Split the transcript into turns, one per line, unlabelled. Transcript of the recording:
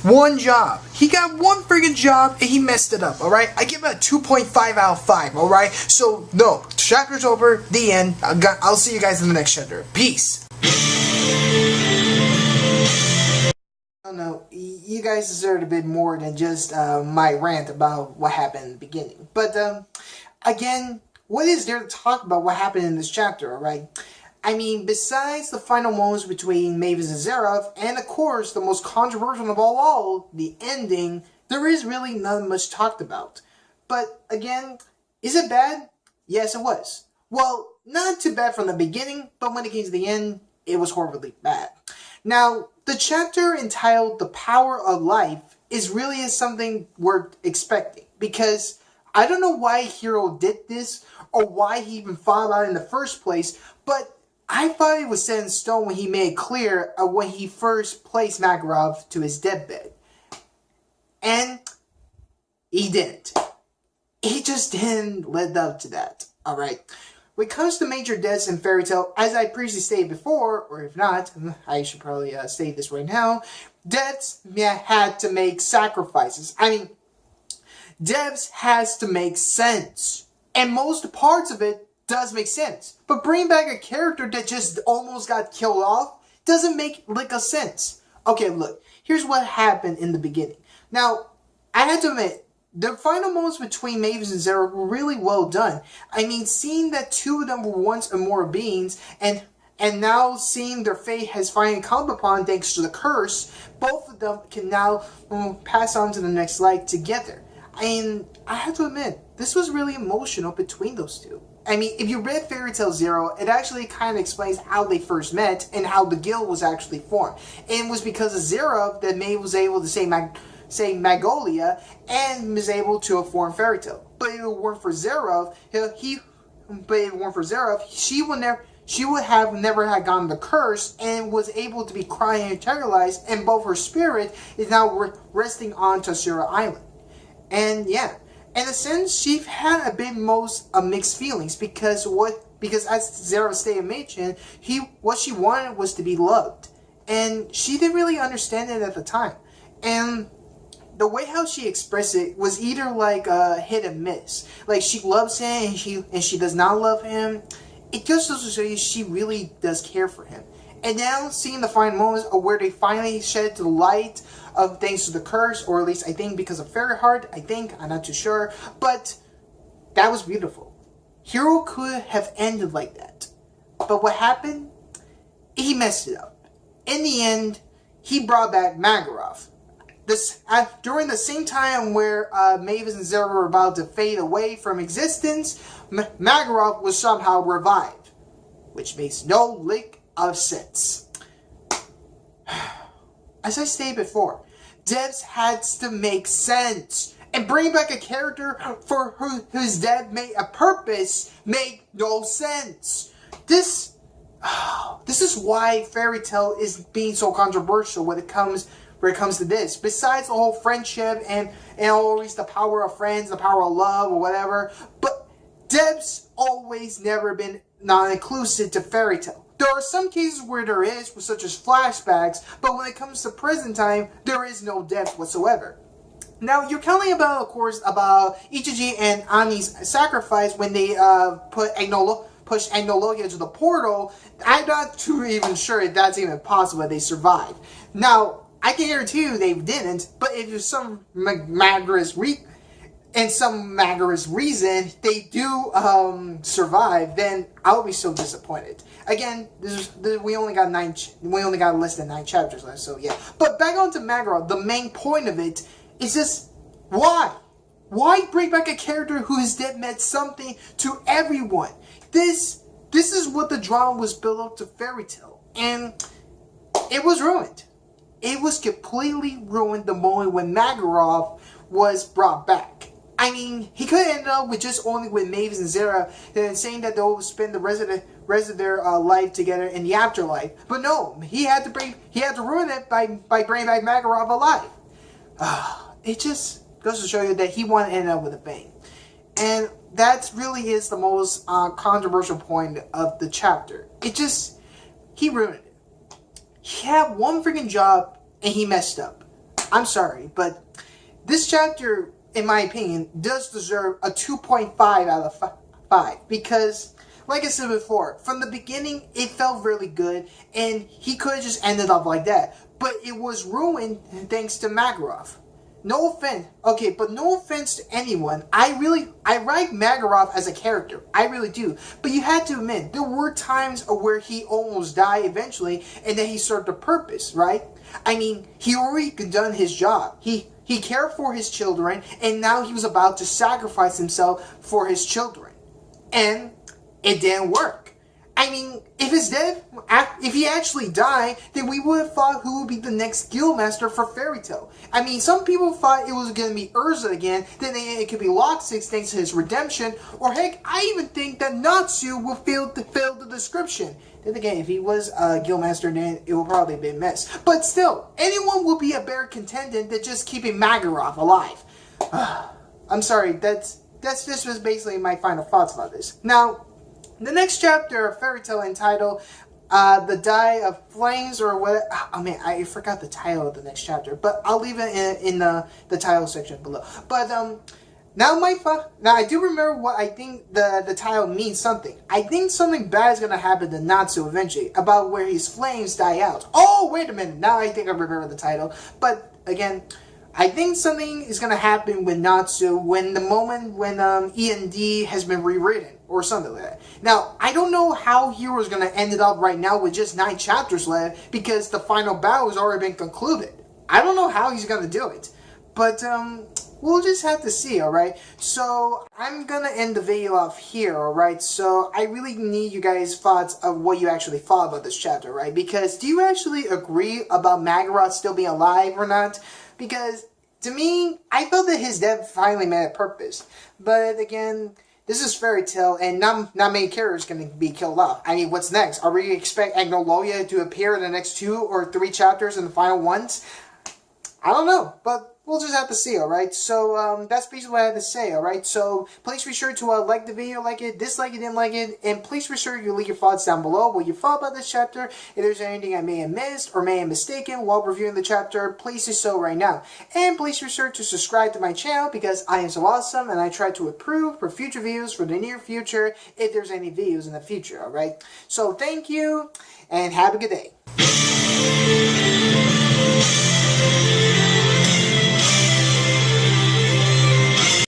one job. He got one friggin' job and he messed it up, alright? I give it a 2.5 out of 5, alright? So, no, chapter's over, the end. I'll see you guys in the next chapter. Peace. No, you guys deserve a bit more than just my rant about what happened in the beginning. But, again, what is there to talk about what happened in this chapter, alright? I mean, besides the final moments between Mavis and Zeref, and of course, the most controversial of all, the ending, there is really not much talked about. But, again, is it bad? Yes, it was. Well, not too bad from the beginning, but when it came to the end, it was horribly bad. Now, the chapter entitled The Power of Life is something worth expecting, because I don't know why Hiro did this, or why he even thought about it in the first place, but I thought it was set in stone when he made it clear when he first placed Makarov to his deathbed. And he didn't. He just didn't live up to that, alright? When it comes to major deaths in Fairy Tail, as I previously stated before, or if not, I should probably state this right now, deaths had to make sacrifices. I mean, deaths has to make sense. And most parts of it does make sense. But bringing back a character that just almost got killed off doesn't make lick of sense. Okay, look, here's what happened in the beginning. Now, I had to admit, the final moments between Mavis and Zeref were really well done. I mean, seeing that two of them were once immortal beings, and now seeing their fate has finally come upon thanks to the curse, both of them can now pass on to the next life together. And I have to admit, this was really emotional between those two. I mean, if you read Fairy Tail Zero, it actually kind of explains how they first met and how the guild was actually formed. And it was because of Zero that May was able to say Magnolia and was able to form Fairy Tail. But if it weren't for Zeref, she would have never had gotten the curse and was able to be cryointernalized, and both her spirit is now resting on Toshiro Island. And yeah, in a sense, she had a bit mixed feelings because as Zeref stated mentioned, what she wanted was to be loved, and she didn't really understand it at the time. And the way how she expressed it was either like a hit and miss. Like, she loves him and she does not love him. It just goes to show you she really does care for him. And now seeing the final moments of where they finally shed the light of thanks to the curse, or at least I think because of Fairy Heart, I'm not too sure, but that was beautiful. Hiro could have ended like that. But what happened? He messed it up. In the end, he brought back Makarov. During the same time where Mavis and Zeref were about to fade away from existence, Makarov was somehow revived, which makes no lick of sense. As I stated before, deaths had to make sense, and bringing back a character for whose death made a purpose made no sense. This is why Fairy Tail is being so controversial when it comes to this. Besides the whole friendship and always the power of friends, the power of love or whatever, but deaths always never been non-inclusive to Fairy Tail. There are some cases where there is, such as flashbacks, but when it comes to present time, there is no depth whatsoever. Now, you're telling about, of course, about Ichiji and Ani's sacrifice when they pushed Agnologia to the portal. I'm not too even sure if that's even possible that they survived. Now, I can guarantee you they didn't, but if there's some magorous reason they do survive, then I'll be so disappointed. Again, we only got less than 9 chapters left, so yeah. But back on to Makarov, the main point of it is just why? Why bring back a character whose death meant something to everyone? This is what the drama was built up to Fairy Tail, and it was ruined. It was completely ruined the moment when Makarov was brought back. I mean, he could end up with Mavis and Zeref and saying that they'll spend the rest of their life together in the afterlife. But no, he had to ruin it by bringing back Makarov alive. It just goes to show you that he wanted to end up with a bang. And that really is the most controversial point of the chapter. He ruined it. He had one freaking job and he messed up. I'm sorry, but this chapter, in my opinion, does deserve a 2.5 out of 5 because, like I said before, from the beginning it felt really good and he could have just ended up like that, but it was ruined thanks to Makarov. No offense, okay, but no offense to anyone. I like Makarov as a character. I really do. But you had to admit, there were times where he almost died eventually, and then he served a purpose, right? I mean, he already done his job. He cared for his children, and now he was about to sacrifice himself for his children. And it didn't work. I mean, if he's dead, if he actually died, then we would have thought who would be the next Guildmaster for Fairy Tail. I mean, some people thought it was going to be Urza again, then it could be Locksix thanks to his redemption, or heck, I even think that Natsu will fail the description. Then again, if he was a Guildmaster, then it would probably be a mess. But still, anyone will be a better contender than just keeping Makarov alive. I'm sorry, this was basically my final thoughts about this. Now, the next chapter of Fairy Tail entitled The Die of Flames or what? I mean, I forgot the title of the next chapter, but I'll leave it in the title section below. But now I do remember what I think the title means something. I think something bad is gonna happen to Natsu eventually, about where his flames die out. Oh, wait a minute! Now I think I remember the title. But again, I think something is gonna happen with Natsu when E&D has been rewritten or something like that. Now, I don't know how Hero's gonna end it up right now with just 9 chapters left because the final battle has already been concluded. I don't know how he's gonna do it, but we'll just have to see. All right. So I'm gonna end the video off here. All right. So I really need you guys' thoughts of what you actually thought about this chapter, right? Because do you actually agree about Makarov still being alive or not? Because to me, I felt that his death finally made a purpose. But again, this is Fairy Tail, and not many characters going to be killed off. I mean, what's next? Are we going to expect Agnololia to appear in the next 2 or 3 chapters in the final ones? I don't know, but we'll just have to see, alright? So, that's basically what I had to say, alright? So, please be sure to like the video, like it, dislike it, didn't like it, and please be sure you leave your thoughts down below, what you thought about this chapter. If there's anything I may have missed or may have mistaken while reviewing the chapter, please do so right now. And please be sure to subscribe to my channel because I am so awesome and I try to improve for future videos for the near future if there's any videos in the future, alright? So, thank you, and have a good day.